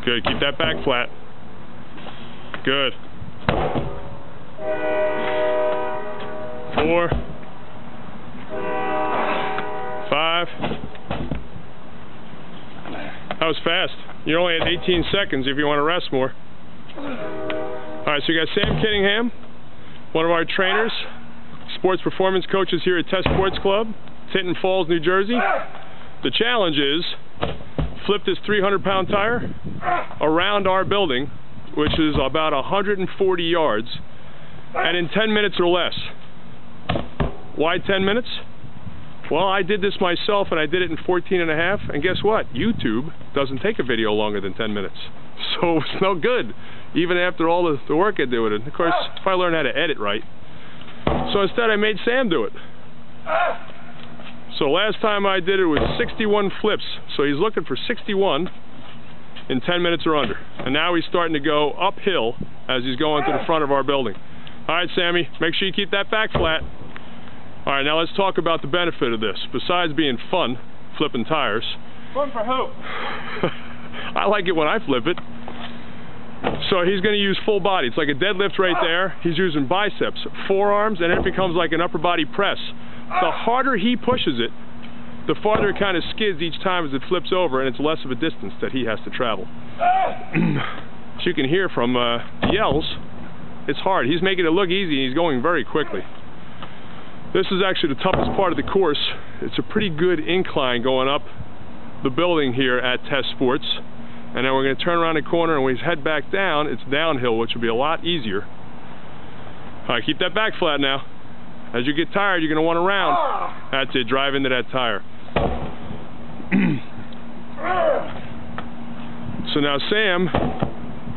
Good, keep that back flat. Good. 4, 5. That was fast. You're only at 18 seconds if you want to rest more. Alright, so you got Sam Kittingham, one of our trainers, sports performance coaches here at Test Sports Club, Tinton Falls, New Jersey. The challenge is flip this 300-pound tire around our building, which is about 140 yards, and in 10 minutes or less. Why 10 minutes? Well, I did this myself, and I did it in 14 and a half, and guess what? YouTube doesn't take a video longer than 10 minutes. So it's no good, even after all the work I did with it. Of course, if I learn how to edit right. So instead, I made Sam do it. So last time I did it was 61 flips. So he's looking for 61 in 10 minutes or under. And now he's starting to go uphill as he's going to the front of our building. All right, Sammy, make sure you keep that back flat. All right, now let's talk about the benefit of this. Besides being fun, flipping tires. Fun for who? I like it when I flip it. So he's going to use full body. It's like a deadlift right there. He's using biceps, forearms, and it becomes like an upper body press. The harder he pushes it, the farther it kind of skids each time as it flips over, and it's less of a distance that he has to travel. As you can hear from the yells, it's hard. He's making it look easy, and he's going very quickly. This is actually the toughest part of the course. It's a pretty good incline going up the building here at Test Sports. And then we're going to turn around the corner, and when we head back down, it's downhill, which will be a lot easier. All right, keep that back flat now. As you get tired, you're going to want to round. That's it, drive into that tire. So now Sam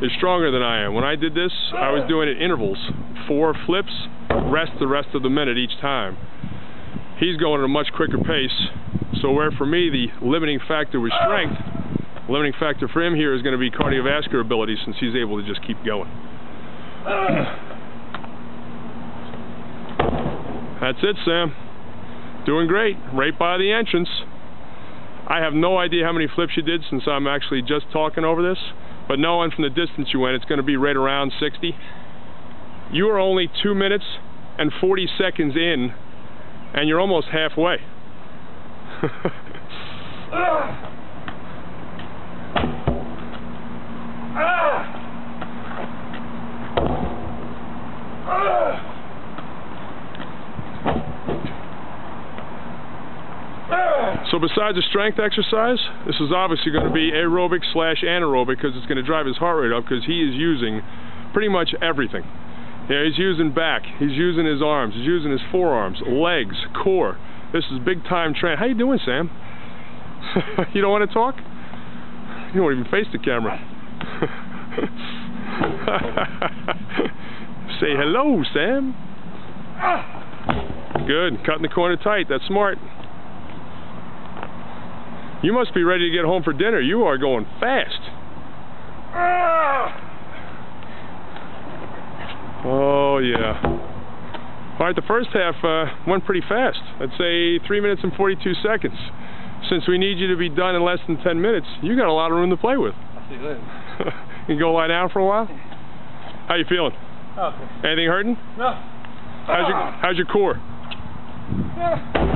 is stronger than I am. When I did this, I was doing it intervals. 4 flips, rest the rest of the minute each time. He's going at a much quicker pace. So where for me the limiting factor was strength, the limiting factor for him here is going to be cardiovascular ability, since he's able to just keep going. That's it, Sam. Doing great. Right by the entrance. I have no idea how many flips you did, since I'm actually just talking over this, but knowing from the distance you went, it's going to be right around 60. You are only 2 minutes and 40 seconds in, and you're almost halfway. So besides the strength exercise, this is obviously going to be aerobic / anaerobic, because it's going to drive his heart rate up, because he is using pretty much everything. Yeah, he's using back, he's using his arms, he's using his forearms, legs, core. This is big time training. How you doing, Sam? You don't want to talk? You don't even face the camera. Say hello, Sam. Good, cutting the corner tight, that's smart. You must be ready to get home for dinner. You are going fast. Oh, yeah. All right, the first half went pretty fast. I'd say 3 minutes and 42 seconds. Since we need you to be done in less than 10 minutes, you got a lot of room to play with. I see that. You can go lie down for a while? How you feeling? Okay. Anything hurting? No. How's your core? Yeah.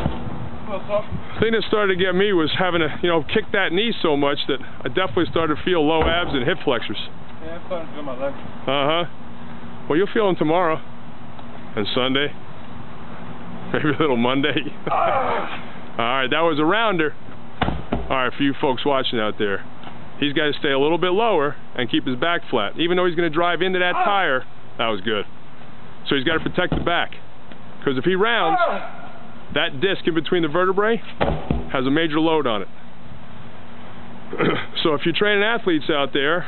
The thing that started to get me was having to, kick that knee so much that I definitely started to feel low abs and hip flexors. Yeah, I'm starting to feel my legs. Uh-huh. Well, you'll feel them tomorrow. And Sunday. Maybe a little Monday. Alright, that was a rounder. Alright, for you folks watching out there, he's got to stay a little bit lower and keep his back flat. Even though he's going to drive into that tire, that was good. So he's got to protect the back. Because if he rounds, that disc in between the vertebrae has a major load on it. So if you're training athletes out there,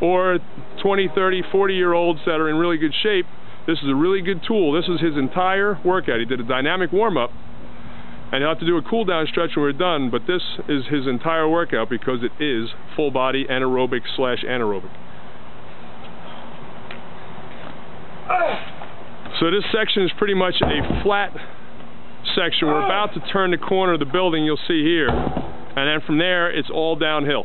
or 20, 30, 40-year-olds that are in really good shape, this is a really good tool. This is his entire workout. He did a dynamic warm-up, and he'll have to do a cool-down stretch when we're done, but this is his entire workout because it is full-body anaerobic / anaerobic. So this section is pretty much a flat section. We're about to turn the corner of the building, you'll see here, and then from there it's all downhill.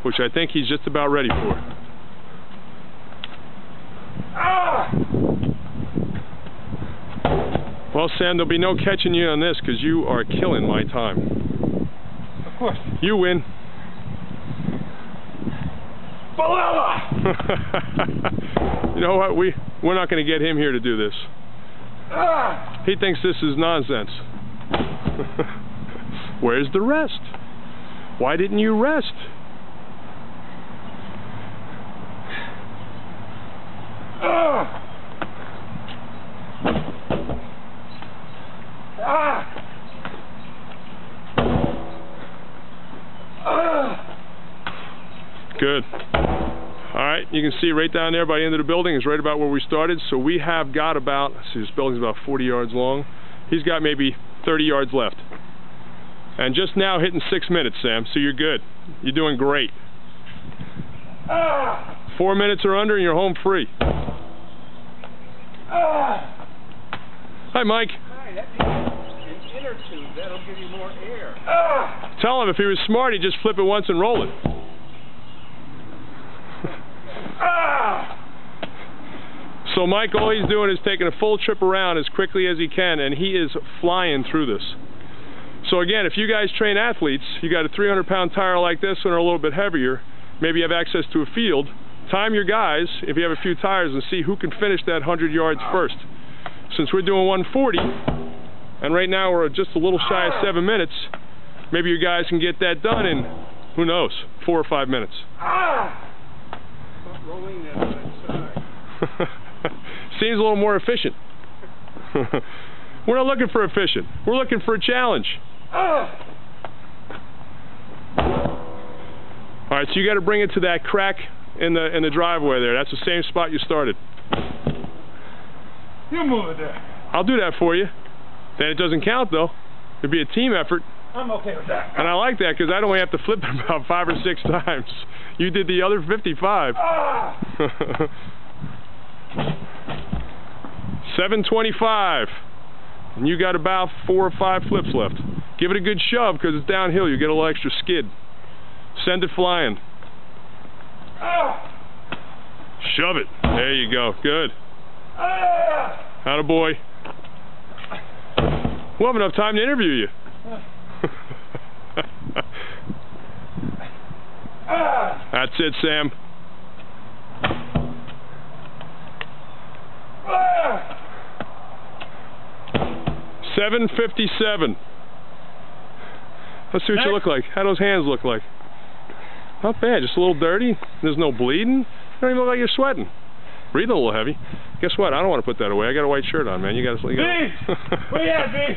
which I think he's just about ready for. Well, Sam, there'll be no catching you on this because you are killing my time. Of course. You win. You know what? We're not going to get him here to do this. He thinks this is nonsense. Where's the rest? Why didn't you rest? Good. Alright, you can see right down there by the end of the building is right about where we started. So we have got about, let's see, this building's about 40 yards long. He's got maybe 30 yards left. And just now hitting 6 minutes, Sam, so you're good. You're doing great. 4 minutes or under and you're home free. Hi, Mike. Hi, that means an inner tube. That'll give you more air. Tell him if he was smart, he'd just flip it once and roll it. So Mike, all he's doing is taking a full trip around as quickly as he can, and he is flying through this. So again, if you guys train athletes, you got a 300-pound tire like this and are a little bit heavier, maybe you have access to a field, time your guys, if you have a few tires, and see who can finish that 100 yards first. Since we're doing 140, and right now we're just a little shy of 7 minutes, maybe you guys can get that done in, who knows, 4 or 5 minutes. Rolling that on its side. Seems a little more efficient. We're not looking for efficient. We're looking for a challenge. Alright, so you got to bring it to that crack in the driveway there. That's the same spot you started. You move it there. I'll do that for you. Then it doesn't count though. It'd be a team effort. I'm okay with that. And I like that because I'd only have to flip it about 5 or 6 times. You did the other 55. 725. And you got about 4 or 5 flips left. Give it a good shove because it's downhill. You get a little extra skid. Send it flying. Shove it. There you go. Good. Attaboy. We'll have enough time to interview you. That's it, Sam. $7.57. Let's see what you look like. How those hands look like. Not bad, just a little dirty. There's no bleeding. You don't even look like you're sweating. Breathing a little heavy. Guess what? I don't want to put that away. I got a white shirt on, man. You got to. B! Where you at, B?